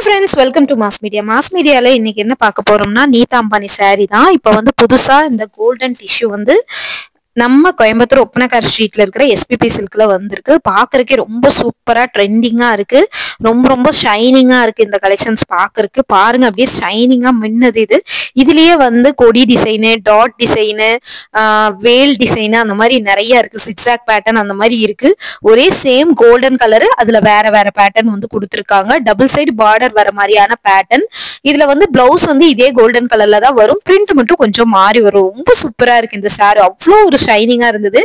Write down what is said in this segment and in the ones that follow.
friends, welcome to Mass Media. Mass Media ல இன்னைக்கு என்ன பார்க்க போறோம்னா நீதா அம்பானி saree தான். இப்போ வந்து புதுசா இந்த கோல்டன் டிஷ்யூ வந்து நம்ம கோயம்புத்தூர் ஒப்பனக்கார் ஸ்ட்ரீட்ல இருக்கிற எஸ்பிபி சில்க்ல வந்திருக்கு. பாக்குறதுக்கே ரொம்ப சூப்பரா ட்ரெண்டிங்கா இருக்கு. ரொம்ப ஷைனிங்கா இருக்கு இந்த கலெக்ஷன்ஸ் பாக்குறதுக்கு. பாருங்க அப்படியே ஷைனிங்கா மின்னது இது. இதுலயே வந்து கொடி டிசைனு, டாட் டிசைனு, வேல் டிசைனு அந்த மாதிரி நிறைய இருக்கு. சிக்ஸாக் பேட்டர்ன் அந்த மாதிரி இருக்கு. ஒரே சேம் கோல்டன் கலர், அதுல வேற பேட்டர்ன் வந்து கொடுத்துருக்காங்க. டபுள் சைடு பார்டர் வர மாதிரியான பேட்டர்ன். இதுல வந்து பிளவுஸ் வந்து இதே கோல்டன் கலர்ல தான் வரும். பிரிண்ட் மட்டும் கொஞ்சம் மாறி வரும். ரொம்ப சூப்பரா இருக்கு இந்த சாரி. அவ்வளோ ஒரு ஷைனிங்கா இருந்தது.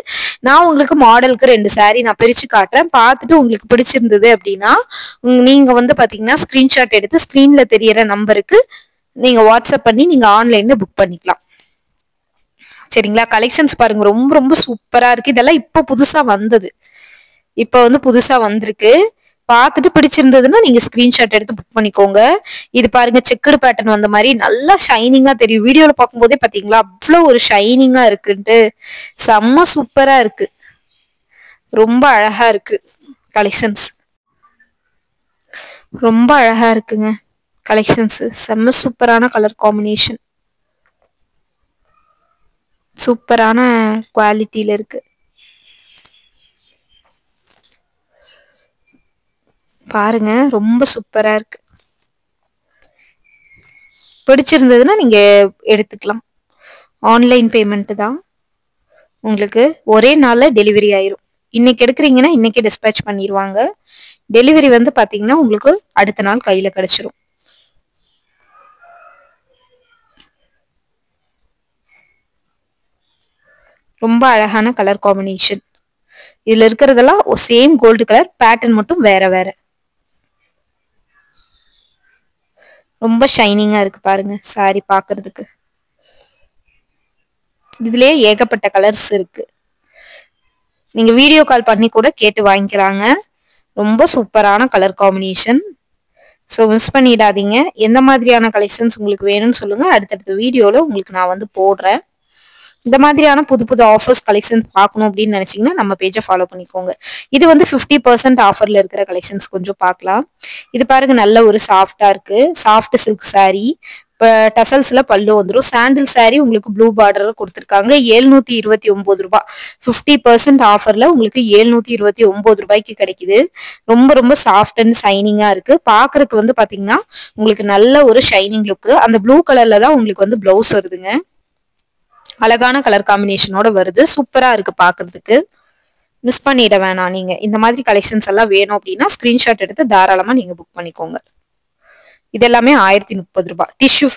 நான் உங்களுக்கு மாடலுக்கு 2 சாரி நான் பிரிச்சு காட்டுறேன். பார்த்துட்டு உங்களுக்கு பிடிச்சிருந்தது அப்படின்னா நீங்க வந்து பாத்தீங்கன்னா ஸ்கிரீன்ஷாட் எடுத்து ஸ்கிரீன்ல தெரியற நம்பருக்கு நீங்க வாட்ஸ்அப் பண்ணி நீங்க ஆன்லைன்ல புக் பண்ணிக்கலாம். சரிங்களா? கலெக்ஷன்ஸ் பாருங்க, ரொம்ப சூப்பரா இருக்கு. இதெல்லாம் இப்போ புதுசா வந்தது. இப்போ வந்து புதுசா வந்திருக்கு. பார்த்துட்டு பிடிச்சிருந்ததுன்னா நீங்க ஸ்கிரீன்ஷாட் எடுத்து புக் பண்ணிக்கோங்க. இது பாருங்க, செக்குடு பேட்டர்ன் வந்த மாதிரி நல்லா ஷைனிங்கா தெரியும். வீடியோல பார்க்கும்போதே பாத்தீங்களா அவ்வளோ ஒரு ஷைனிங்கா இருக்குன்ட்டு. செம்ம சூப்பரா இருக்கு. ரொம்ப அழகா இருக்கு கலெக்ஷன்ஸ். ரொம்ப அழகா இருக்குங்க கலெக்ஷன்ஸ். செம்ம சூப்பரான கலர் காம்பினேஷன், சூப்பரான குவாலிட்டியில இருக்கு. பாருங்க, ரொம்ப சூப்பரா இருக்கு. பிடிச்சிருந்ததுன்னா நீங்க எடுத்துக்கலாம். ஆன்லைன் பேமெண்ட் தான். உங்களுக்கு ஒரே நாள்ல டெலிவரி ஆயிரும். இன்னைக்கு எடுக்கிறீங்கன்னா இன்னைக்கே டிஸ்பேச் பண்ணிடுவாங்க. டெலிவரி வந்து பாத்தீங்கன்னா உங்களுக்கு அடுத்த நாள் கையில கிடைச்சிரும். ரொம்ப அழகான கலர் காம்பினேஷன். இதுல இருக்கிறதெல்லாம் சேம் கோல்டு கலர், பேட்டர்ன் மட்டும் வேற. ரொம்ப ஷைனிங்கா இருக்கு பாருங்க சாரி பாக்குறதுக்கு. இதுலயே ஏகப்பட்ட கலர்ஸ் இருக்கு. நீங்க வீடியோ கால் பண்ணி கூட கேட்டு வாங்கிக்கிறாங்க. ரொம்ப சூப்பரான கலர் காம்பினேஷன். ஸோ மிஸ் பண்ணிடாதீங்க. எந்த மாதிரியான கலெக்ஷன்ஸ் உங்களுக்கு வேணும்னு சொல்லுங்க. அடுத்தடுத்த வீடியோல உங்களுக்கு நான் வந்து போடுறேன். இந்த மாதிரியான புது ஆஃபர்ஸ் கலெக்ஷன்ஸ் பார்க்கணும் அப்படின்னு நினைச்சீங்கன்னா நம்ம பேஜை ஃபாலோ பண்ணிக்கோங்க. இது வந்து 50% ஆஃபர்ல இருக்கிற கலெக்ஷன்ஸ் கொஞ்சம் பார்க்கலாம். இது பாருங்க, நல்ல ஒரு சாஃப்டா இருக்கு. Soft silk sorry. இப்போ டசல்ஸ்ல பல்லு வந்துடும். சாண்டில் சாரி உங்களுக்கு ப்ளூ பார்டர் கொடுத்துருக்காங்க. 729 ரூபாய். 50% ஆஃபர்ல உங்களுக்கு 729 ரூபாய்க்கு கிடைக்குது. ரொம்ப சாஃப்ட் அண்ட் ஷைனிங்கா இருக்கு. பாக்குறதுக்கு வந்து பாத்தீங்கன்னா உங்களுக்கு நல்ல ஒரு ஷைனிங் லுக். அந்த ப்ளூ கலர்ல தான் உங்களுக்கு வந்து பிளவுஸ் வருதுங்க. அழகான கலர் காம்பினேஷனோட வருது. சூப்பரா இருக்கு பாக்குறதுக்கு. மிஸ் பண்ணிட வேணாம். நீங்க இந்த மாதிரி கலெக்ஷன்ஸ் எல்லாம் வேணும் அப்படின்னா ஸ்கிரீன்ஷாட் எடுத்து தாராளமா நீங்க புக் பண்ணிக்கோங்க. இதெல்லாமே 1030 ரூபாய். டிஷ்யூ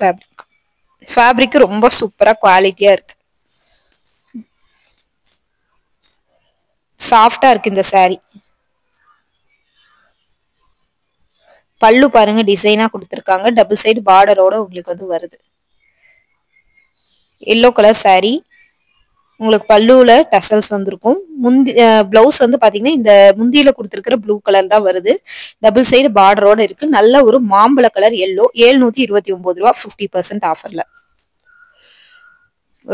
ஃபேப்ரிக் ரொம்ப சூப்பரா குவாலிட்டியா இருக்கு. சாஃப்டா இருக்கு இந்த சாரி. பல்லு பாருங்க, டிசைனா கொடுத்துருக்காங்க. டபுள் சைடு பார்டரோட உங்களுக்கு வந்து வருது. Yellow colour sorry. உங்களுக்கு பல்லுல டசல்ஸ் வந்திருக்கும். முந்தி பிளவுஸ் வந்து பாத்தீங்கன்னா இந்த முந்தியில கொடுத்துருக்கிற ப்ளூ கலர் தான் வருது. டபுள் சைடு பார்டரோட இருக்கு. நல்ல ஒரு மாம்பழ கலர் எல்லோ. 729 ரூபாய் 50% ஆஃபர்ல.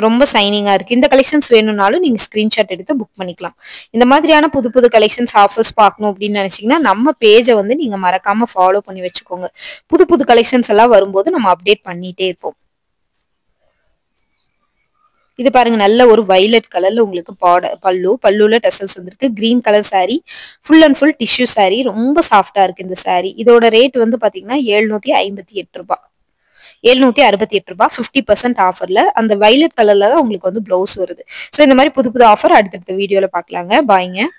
ரொம்ப சைனிங்கா இருக்கு. இந்த கலெக்ஷன்ஸ் வேணும்னாலும் நீங்க ஸ்கிரீன்ஷாட் எடுத்து புக் பண்ணிக்கலாம். இந்த மாதிரியான புது கலெக்ஷன்ஸ் ஆஃபர்ஸ் பார்க்கணும் அப்படின்னு நினைச்சீங்கன்னா நம்ம பேஜை வந்து நீங்க மறக்காம ஃபாலோ பண்ணி வச்சுக்கோங்க. புது கலெக்ஷன்ஸ் எல்லாம் வரும்போது நம்ம அப்டேட் பண்ணிட்டே இருப்போம். இது பாருங்க, நல்ல ஒரு வயலட் கலர்ல உங்களுக்கு பல்லுல டசல்ஸ் வந்திருக்கு. Green colour sorry. Full and full tissue sorry. ரொம்ப சாஃப்டா இருக்கு இந்த சாரி. இதோட ரேட் வந்து பாத்தீங்கன்னா 758 ரூபாய். 768 ரூபாய் 50% ஆஃபர்ல. அந்த வயலட் கலர்ல தான் உங்களுக்கு வந்து பிளவுஸ் வருது. ஸோ இந்த மாதிரி புது ஆஃபர் அடுத்தடுத்த வீடியோல பாக்கலாங்க. பாய்ங்க.